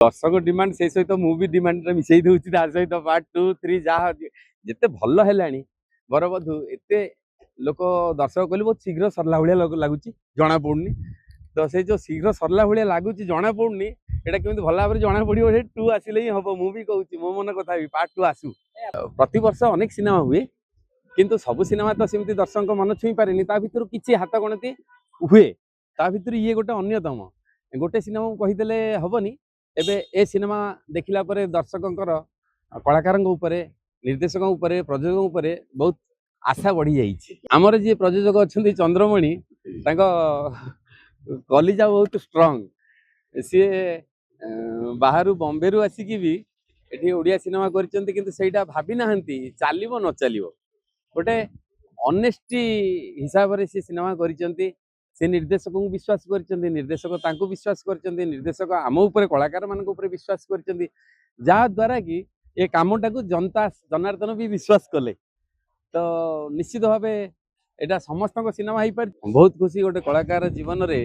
दर्शक डिमांड से सहित मुझे डिमांड मिसई दूसरी सहित पार्ट 2 3 जहाँ जिते भल है बरबधु एत लोक दर्शक कहले बहुत शीघ्र सरला भाया लगुच जना पड़नी तो से जो शीघ्र सरला भाया लगुच जना पड़नी एटा केमती भल भाव जना पड़ो 2 आसिले ही हम मुझे कहूँ मो मन कथा पार्ट 2 आसू प्रति वर्ष अनेक सिनेमा हुए किंतु सबु सिनेमा तो सेमती दर्शक मन छुई पारे भर किसी हाथ गणती हुए भर ये गोटे अन्यतम गोटे सिनेमा कहीदेले हेनी एबे ए सिनेमा देखिला परे दर्शकंकर कलाकार निर्देशक प्रयोजक बहुत आशा बढ़ी जाइए। आमर जी प्रयोजक अच्छा चंद्रमणि कलिजा बहुत स्ट्रंग सी बाहर बॉम्बे रु आसिकी भी एठी ओडिया सिनेमा करा भावी ना चलो न चलो गोटे ऑनेस्टी हिसाब से सिनेमा करिसेंती से निर्देशक को विश्वास करचंती निर्देशक तांको विश्वास करचंती निर्देशक आम ऊपर कलाकार मान ऊपर विश्वास करचंती जहा द्वारा कि ये कामटा को जनता जनार्दन भी विश्वास कले तो निश्चित भाव एटा समस्त सिनेमा हो पार बहुत खुशी गोटे कलाकार जीवन रे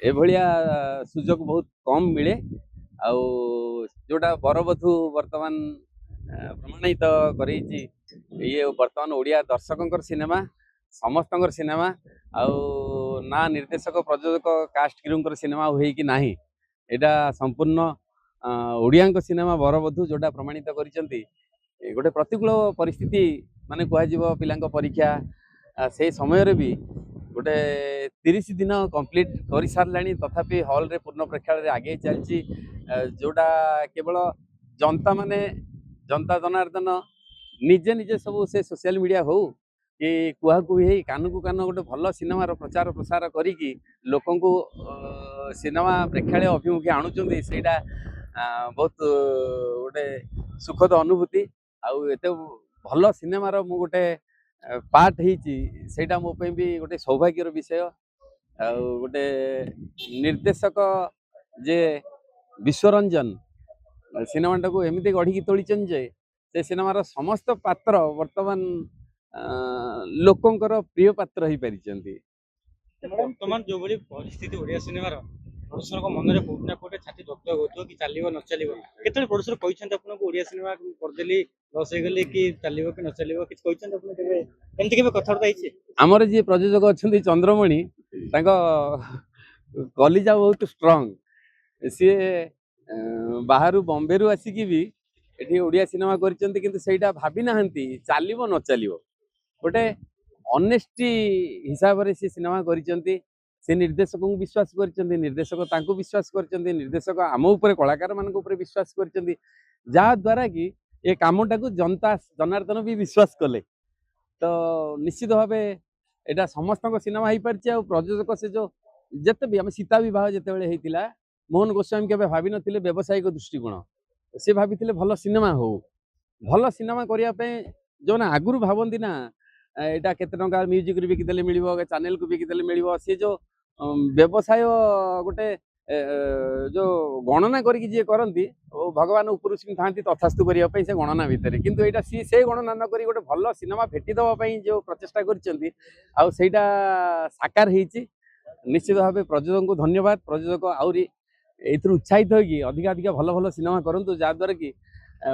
ए भलिया सुजोग बहुत कम मिले आउ जोटा बरबधु वर्तमान प्रमाणित करैछि ये वर्तमान ओडिया दर्शकंकर सिनेमा समस्त सिनेमा आउ ना निर्देशक प्रयोजक कास्ट क्रू सिनेमा हुई कि नाही एटा संपूर्ण ओडिया सिनेमा बरबधु जोटा प्रमाणित करिसेंती गोटे प्रतिकूल परिस्थिति माने कह पिला परीक्षा से समय रे भी गोटे 30 दिन कंप्लीट कर सारा तथापि हॉल रे पूर्ण प्रेक्षालय आगे चलती जोटा केवल जनता माने जनता जनार्दन निजे निजे सब से सोशल मीडिया हो कि कुहाकुही कान को कान गोटे भल सिनेमार प्रचार प्रसार करी लोक सिनेमा प्रेक्षालय अभिमुखी आणुचंती सेटा बहुत गोटे सुखद अनुभूति आउ एते भल सिनेमार मु गोटे पार्ट होटा मो भी गोटे सौभाग्यर विषय गोटे निर्देशक जे विश्वरंजन सिनेमाटा को एमती गढ़ी तोलीचन जे से सिनेमार समस्त पात्र वर्तमान लोकंकर प्रिय पात्र हो पारिचंती। वर्तमान जो बड़ी परिस्थिति ओडिया सिनेमार प्रोड्यूसर को मन में कोटना कोटे छाती दक्त होतो कि चलिबो न चलिबो केतले प्रोड्यूसर कहिसेंत आपन को ओडिया सिनेमा कर देली लॉस हे गेली कि चलिबो कि न चलिबो कि कहिसेंत आपन केबे एमति केबे कथारता हिचे हमर जे प्रयोजक अच्छा चंद्रमणि कलिजा बहुत स्ट्रंग सी बाहर बॉम्बे रु आसिकी भी एठी ओडिया सिनेमा करा भावी ना चलो न चलो गोटे ऑनेस्टी हिसाब से सिनेमा करिसेंती से निर्देशक को विश्वास करचंती निर्देशक तांको विश्वास करचंती निर्देशक आम ऊपर कलाकार मान ऊपर विश्वास करचंती जहा द्वारा कि ये कामटा को जनता जनार्दन भी विश्वास कले तो निश्चित भाव एटा समस्त सिनेमा हो पार प्रयोजक से जो जिते भी आम सीता विवाह जिते होता मोहन गोस्वामी के भावी नथिले व्यावसायिक दृष्टिकोण से भाभी भल सिनेमा हो भल सिनेमा करने जो ना आगुरी भावती ना यहाँ केते टंका म्यूजिक बिकिदेले मिल चैनल को बिकिदेले मिल सी जो व्यवसाय गोटे जो गणना करके करती भगवान उपरू था तथास्तु करने से गणना भितर किंतु यहाँ सी से गणना न कर गोटे भल सिनेमा भेटिदेवाई जो प्रचेषा करटा साकार होती निश्चित भाव प्रयोजक को धन्यवाद प्रयोजक आहरी एथुर उत्साहित होगी अधिका अधिका भल भल सिनेमा करूँ जहाद्वारा कि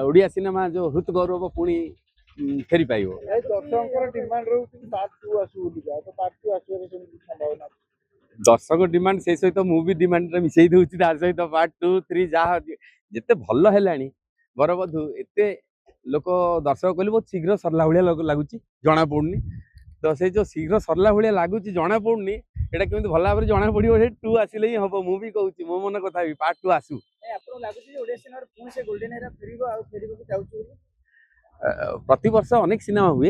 ओडिया सिनेमा जो हृत गौरव पुणी फेरी पाइब दर्शक डिमांड से सहित मुझे डिमांड मिसई दूसरी सहित पार्ट 2 3 जहाँ जिते भल है बरबधु एत लोक दर्शक कहले बहुत शीघ्र सरला भाया लगुच जना पड़नी तो से जो शीघ्र सरला भाया लगुच जना पड़नी एटा केमती भल भाव जना पड़ो 2 आसिले ही हम मुझे कहूँ मो मन कथा पार्ट 2 आसू प्रति वर्ष अनेक सिनेमा हुए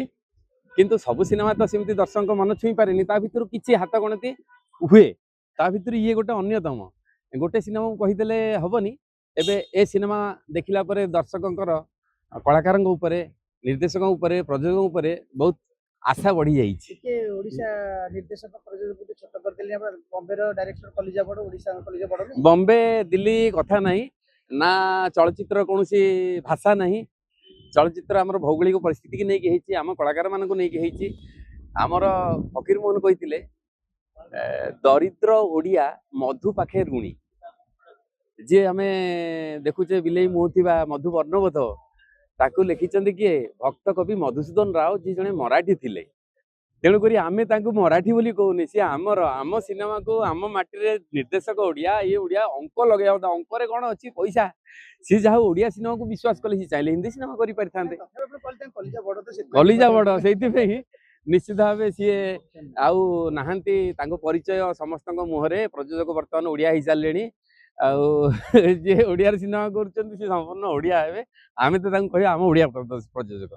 किंतु सबु सिनेमा तो सेमती दर्शक मन छुई पारे भर किसी हाथ गणती हुए भर ये गोटे अन्यतम गोटे सिनेमा कहीदेले हेनी एबे ए सिनेमा देखिला परे दर्शकंकर कलाकार निर्देशक प्रयोजक बहुत आशा बढ़ी जाइए। बॉम्बे दिल्ली कथा नहीं ना चलचित्र कौन भाषा नहीं चलचित्र आमर भौगोलिक परिस्थिति की नहीं आम कलाकार मान नहीं आमर फकीर मोहन कही दरिद्र ओडिया मधु पाखे ऋणी जे आमे देखुचे बिलेई मुह थिबा मधु वर्णबोध ताकू लिखिचंदी किए भक्त कवि मधुसूदन राव जी जने मराठी थिले। तेणुकरी आमे तांकू मराठी बोली कहूनी सी आमर आम सिनेमा को आम माटी रे निर्देशक ओडिया ये ओडिया अंक लगे अंक रे कोन अछि पैसा सी जहा ओडिया सिनेमा को विश्वास कले सी चाइले हिंदी सिनेमा करि परिथांते कलिजा बड़ सेति पे निश्चित भावे सी आउ नाहंती तांको परिचय समस्तक मुहरे प्रयोजक वर्तमान ओडिया हि सालेनी आउ जे ओडिया सिनेमा करछन सी संपूर्ण ओडिया हेबे आमे तो तांको कहि आम ओडिया प्रयोजक।